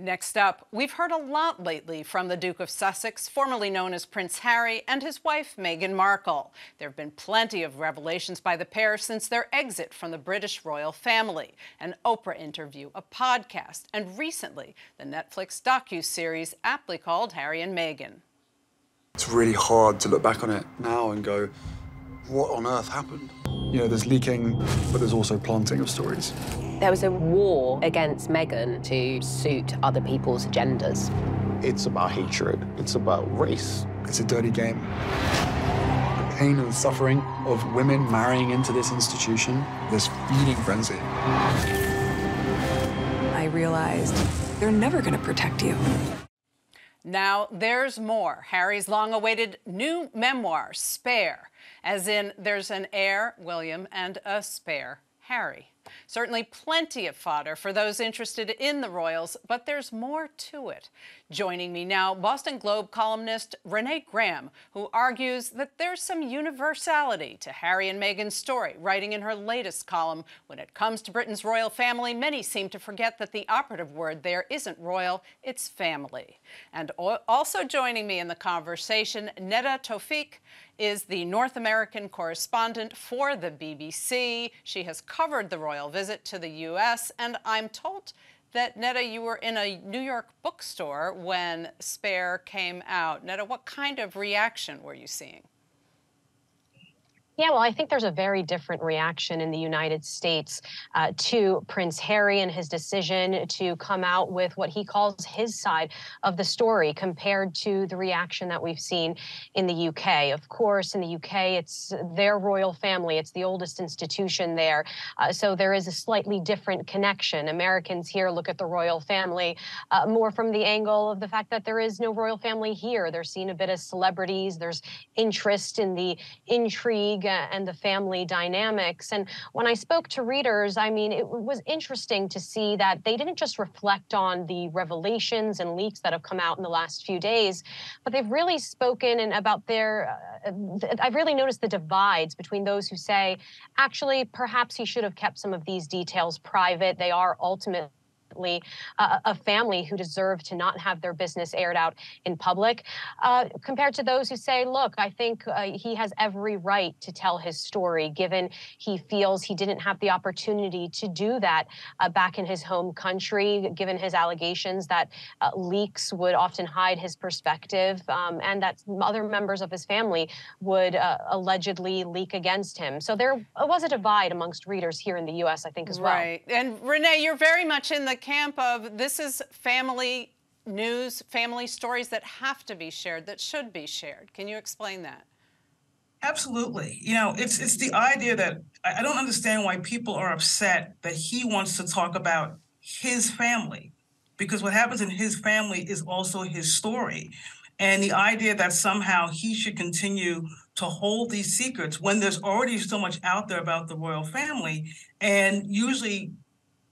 Next up, we've heard a lot lately from the Duke of Sussex, formerly known as Prince Harry, and his wife, Meghan Markle. There have been plenty of revelations by the pair since their exit from the British royal family. An Oprah interview, a podcast, and recently, the Netflix docu-series aptly called Harry and Meghan. It's really hard to look back on it now and go, what on earth happened? You know, there's leaking, but there's also planting of stories. There was a war against Meghan to suit other people's agendas. It's about hatred. It's about race. It's a dirty game. The pain and suffering of women marrying into this institution, this feeding frenzy. I realized they're never going to protect you. Now there's more. Harry's long-awaited new memoir, Spare, as in there's an heir, William, and a spare, Harry. Certainly plenty of fodder for those interested in the royals, but there's more to it. Joining me now, Boston Globe columnist Renée Graham, who argues that there's some universality to Harry and Meghan's story, writing in her latest column, when it comes to Britain's royal family, many seem to forget that the operative word there isn't royal, it's family. And also joining me in the conversation, Nada Tawfik is the North American correspondent for the BBC. She has covered the royal visit to the U.S., and I'm told that, Nada, you were in a New York bookstore when Spare came out. Nada, what kind of reaction were you seeing? Yeah, well, I think there's a very different reaction in the United States to Prince Harry and his decision to come out with what he calls his side of the story compared to the reaction that we've seen in the UK. Of course, in the UK, it's their royal family. It's the oldest institution there. So there is a slightly different connection. Americans here look at the royal family more from the angle of the fact that there is no royal family here. They're seen a bit as celebrities. There's interest in the intrigue and the family dynamics. And when I spoke to readers, I mean, it was interesting to see that they didn't just reflect on the revelations and leaks that have come out in the last few days, but they've really spoken about I've really noticed the divides between those who say, actually, perhaps he should have kept some of these details private. They are ultimately a family who deserve to not have their business aired out in public, compared to those who say, look, I think he has every right to tell his story, given he feels he didn't have the opportunity to do that back in his home country, given his allegations that leaks would often hide his perspective, and that other members of his family would allegedly leak against him. So there was a divide amongst readers here in the U.S., I think, as well. Right. And Renée, you're very much in the camp of this is family news, family stories that have to be shared, that should be shared. Can you explain that? Absolutely. You know, it's the idea that I don't understand why people are upset that he wants to talk about his family, because what happens in his family is also his story. And the idea that somehow he should continue to hold these secrets when there's already so much out there about the royal family, and usually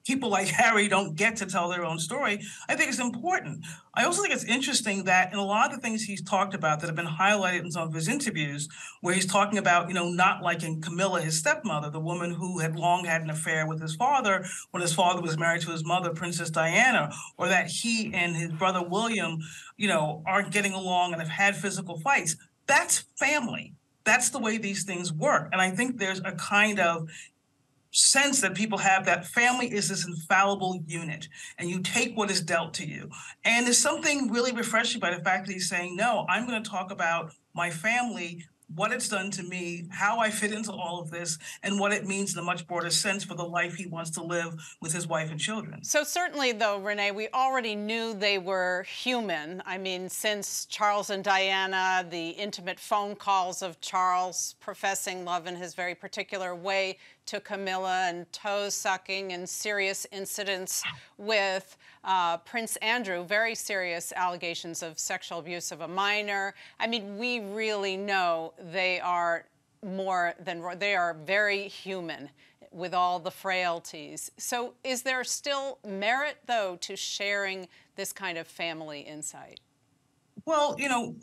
people like Harry don't get to tell their own story, I think it's important. I also think it's interesting that in a lot of the things he's talked about that have been highlighted in some of his interviews, where he's talking about, you know, not liking Camilla, his stepmother, the woman who had long had an affair with his father when his father was married to his mother, Princess Diana, or that he and his brother William, you know, aren't getting along and have had physical fights. That's family. That's the way these things work. And I think there's a kind of sense that people have that family is this infallible unit and you take what is dealt to you. And there's something really refreshing by the fact that he's saying, no, I'm going to talk about my family, what it's done to me, how I fit into all of this, and what it means in a much broader sense for the life he wants to live with his wife and children. So certainly, though, Renée, we already knew they were human. I mean, since Charles and Diana, the intimate phone calls of Charles professing love in his very particular way to Camilla, and toe-sucking and serious incidents with Prince Andrew, very serious allegations of sexual abuse of a minor. I mean, we really know they are they are very human with all the frailties. So is there still merit, though, to sharing this kind of family insight? Well, you know,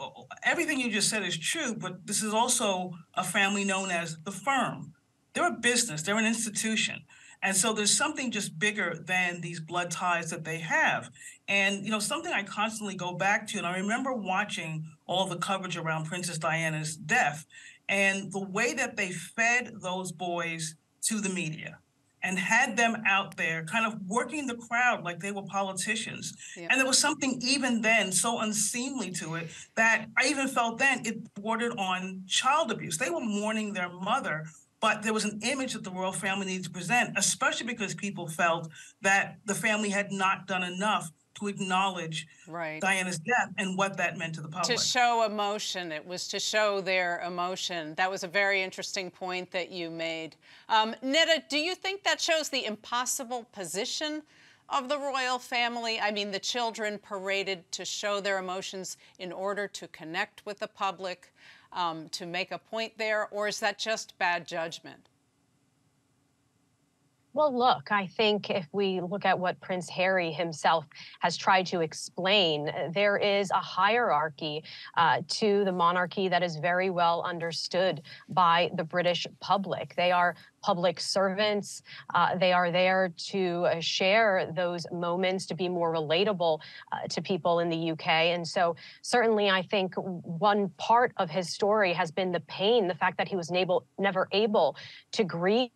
everything you just said is true, but this is also a family known as the firm. They're a business, they're an institution. And so there's something just bigger than these blood ties that they have. And, something I constantly go back to, and I remember watching all the coverage around Princess Diana's death and the way that they fed those boys to the media and had them out there kind of working the crowd like they were politicians. Yeah. And there was something even then so unseemly to it that I even felt then it bordered on child abuse. They were mourning their mother, but there was an image that the royal family needed to present, especially because people felt that the family had not done enough to acknowledge Diana's death and what that meant to the public. To show emotion. It was to show their emotion. That was a very interesting point that you made. Nada, do you think that shows the impossible position of the royal family? I mean, the children paraded to show their emotions in order to connect with the public, to make a point there, or is that just bad judgment? Well, look, I think if we look at what Prince Harry himself has tried to explain, there is a hierarchy to the monarchy that is very well understood by the British public. They are public servants. They are there to share those moments, to be more relatable to people in the UK. And so certainly I think one part of his story has been the pain, the fact that he was never able to grieve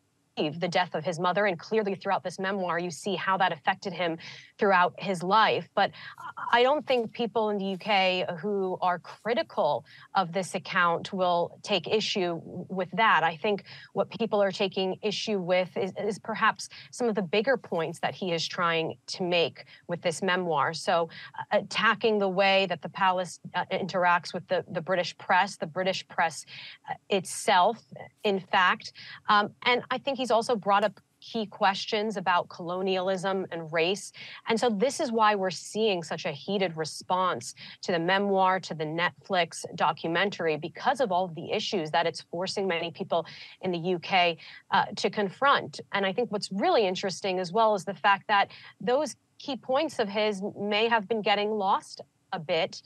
the death of his mother, and clearly throughout this memoir you see how that affected him throughout his life. But I don't think people in the UK who are critical of this account will take issue with that. I think what people are taking issue with is perhaps some of the bigger points that he is trying to make with this memoir. So attacking the way that the palace interacts with the British press itself, in fact. And I think he's also brought up key questions about colonialism and race. And so this is why we're seeing such a heated response to the memoir, to the Netflix documentary, because of all of the issues that it's forcing many people in the UK to confront. And I think what's really interesting as well is the fact that those key points of his may have been getting lost a bit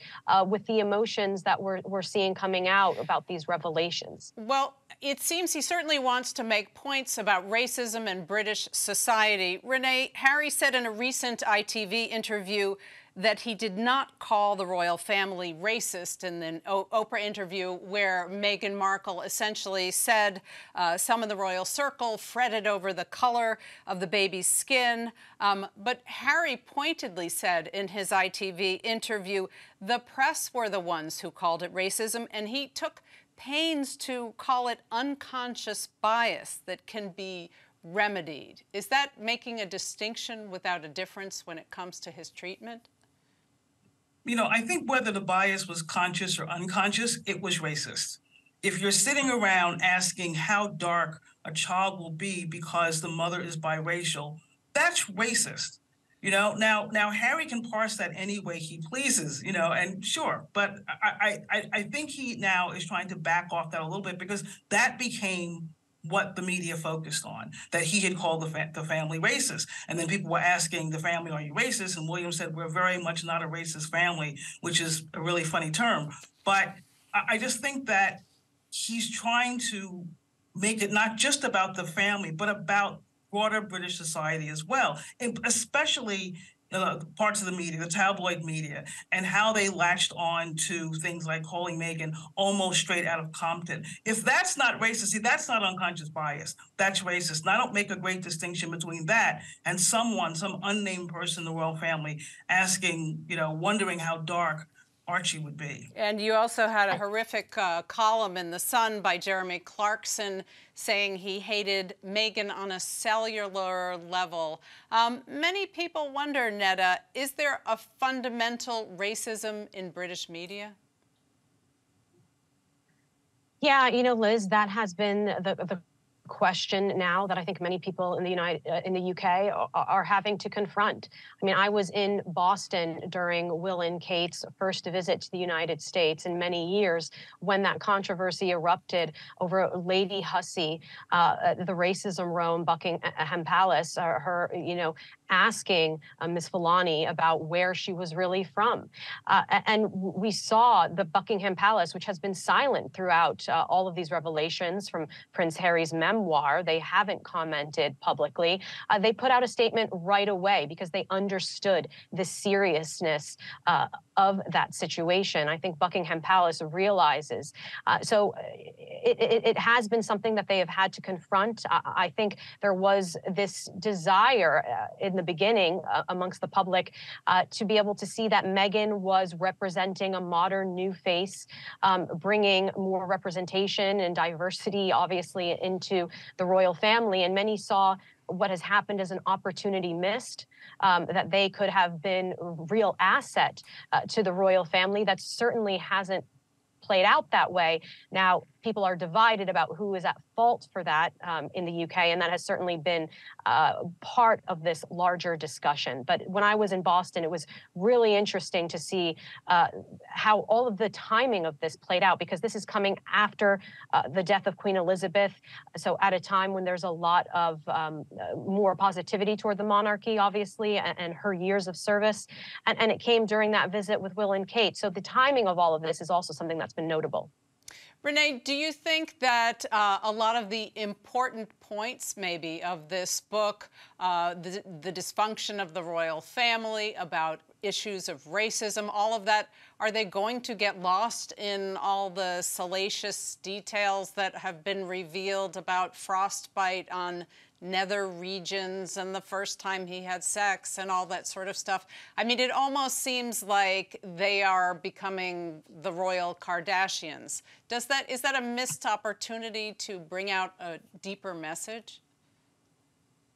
with the emotions that we're seeing coming out about these revelations. Well, it seems he certainly wants to make points about racism in British society. Renée, Harry said in a recent ITV interview that he did not call the royal family racist in an Oprah interview where Meghan Markle essentially said some in the royal circle fretted over the color of the baby's skin. But Harry pointedly said in his ITV interview, the press were the ones who called it racism, and he took pains to call it unconscious bias that can be remedied. Is that making a distinction without a difference when it comes to his treatment? I think whether the bias was conscious or unconscious, it was racist. If you're sitting around asking how dark a child will be because the mother is biracial, that's racist. Now Harry can parse that any way he pleases, and sure, but I think he now is trying to back off that a little bit because that became what the media focused on, that he had called the family racist. And then people were asking the family, are you racist? And William said, we're very much not a racist family, which is a really funny term. But I just think that he's trying to make it not just about the family, but about broader British society as well, and especially parts of the media, the tabloid media, and how they latched on to things like calling Meghan almost straight out of Compton. If that's not racist, see, that's not unconscious bias. That's racist. And I don't make a great distinction between that and some unnamed person in the royal family asking, wondering how dark Archie would be. And you also had a horrific column in The Sun by Jeremy Clarkson saying he hated Meghan on a cellular level. Many people wonder, Nada, is there a fundamental racism in British media? Yeah, Liz, that has been the question now that I think many people in the UK are having to confront. I mean, I was in Boston during Will and Kate's first visit to the United States in many years when that controversy erupted over Lady Hussey, the racism row in Buckingham Palace, her asking Ms. Fulani about where she was really from. And we saw the Buckingham Palace, which has been silent throughout all of these revelations from Prince Harry's memoir. They haven't commented publicly. They put out a statement right away because they understood the seriousness of that situation. I think Buckingham Palace realizes. So it has been something that they have had to confront. I think there was this desire in the beginning amongst the public to be able to see that Meghan was representing a modern new face, bringing more representation and diversity, obviously, into the royal family. And many saw what has happened as an opportunity missed, that they could have been a real asset to the royal family. That certainly hasn't played out that way. Now, people are divided about who is at fault for that in the UK, and that has certainly been part of this larger discussion. But when I was in Boston, it was really interesting to see how all of the timing of this played out, because this is coming after the death of Queen Elizabeth, so at a time when there's a lot of more positivity toward the monarchy, obviously, and her years of service, and it came during that visit with Will and Kate. So the timing of all of this is also something that's been notable. Renee, do you think that a lot of the important points, maybe, of this book, the dysfunction of the royal family, about issues of racism, all of that, are they going to get lost in all the salacious details that have been revealed about frostbite on nether regions and the first time he had sex and all that sort of stuff? I mean, it almost seems like they are becoming the royal Kardashians. Is that a missed opportunity to bring out a deeper message?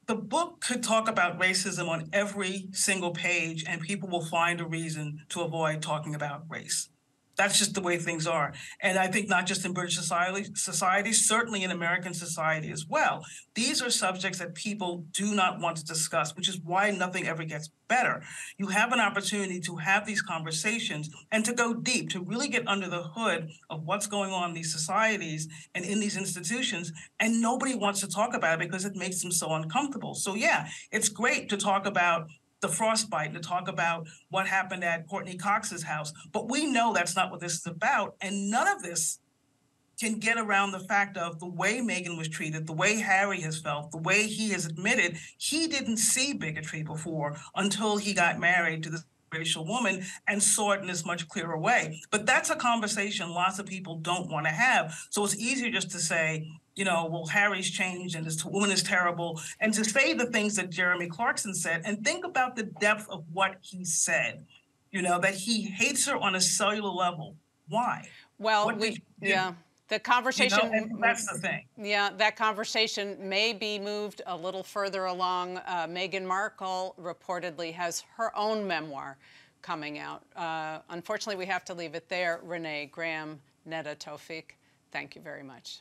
The book could talk about racism on every single page, and people will find a reason to avoid talking about race. That's just the way things are. And I think not just in British society, certainly in American society as well. These are subjects that people do not want to discuss, which is why nothing ever gets better. You have an opportunity to have these conversations and to go deep, to really get under the hood of what's going on in these societies and in these institutions. And nobody wants to talk about it because it makes them so uncomfortable. So yeah, it's great to talk about the frostbite, to talk about what happened at Courtney Cox's house. But we know that's not what this is about. And none of this can get around the fact of the way Meghan was treated, the way Harry has felt, the way he has admitted he didn't see bigotry before until he got married to this racial woman and saw it in this much clearer way. But that's a conversation lots of people don't want to have. So it's easier just to say, you know, well, Harry's changed and this woman is terrible, and to say the things that Jeremy Clarkson said, and think about the depth of what he said, you know, that he hates her on a cellular level. Why? Well, the conversation, you know, and that's the thing. Yeah, that conversation may be moved a little further along. Meghan Markle reportedly has her own memoir coming out. Unfortunately, we have to leave it there. Renée Graham, Nada Tawfik, thank you very much.